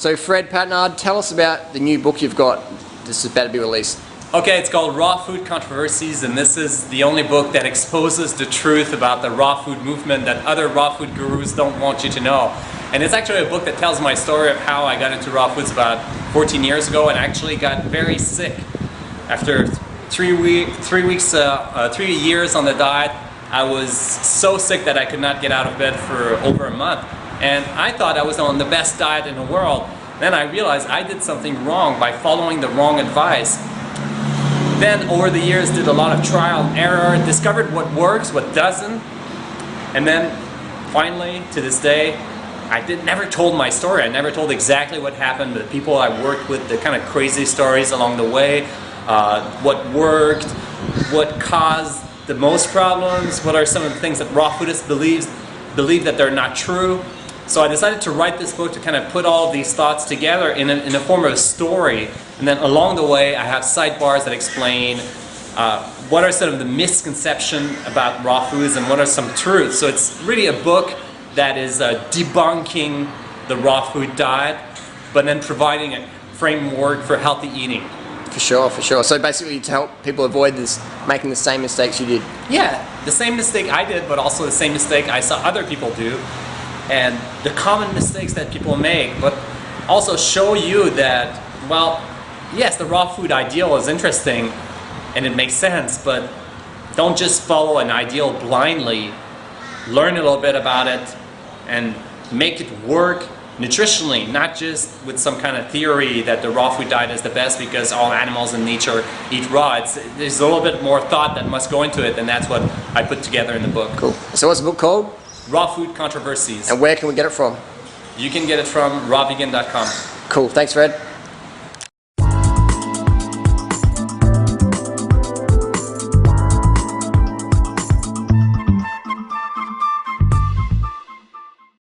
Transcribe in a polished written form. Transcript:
So Fred Patnard, tell us about the new book you've got. This is about to be released. Okay, it's called Raw Food Controversies, and this is the only book that exposes the truth about the raw food movement that other raw food gurus don't want you to know. And it's actually a book that tells my story of how I got into raw foods about 14 years ago and actually got very sick. After 3 years on the diet, I was so sick that I could not get out of bed for over a month. And I thought I was on the best diet in the world. Then I realized I did something wrong by following the wrong advice. Then over the years did a lot of trial and error, discovered what works, what doesn't. And then finally, to this day, I never told my story. I never told exactly what happened, the people I worked with, the kind of crazy stories along the way, what worked, what caused the most problems, what are some of the things that raw foodists believe that they're not true. So I decided to write this book to kind of put all of these thoughts together in a form of a story. And then along the way, I have sidebars that explain what are some of the misconceptions about raw foods and what are some truths. So it's really a book that is debunking the raw food diet, but then providing a framework for healthy eating. For sure, for sure. So basically to help people avoid making the same mistakes you did. Yeah, the same mistake I did, but also the same mistake I saw other people do. And the common mistakes that people make, but also show you that, well, yes, the raw food ideal is interesting and it makes sense, but don't just follow an ideal blindly. Learn a little bit about it and make it work nutritionally, not just with some kind of theory that the raw food diet is the best because all animals in nature eat raw. There's a little bit more thought that must go into it, and that's what I put together in the book. Cool. So what's the book called? Raw Food Controversies. And where can we get it from? You can get it from rawvegan.com. Cool. Thanks, Fred.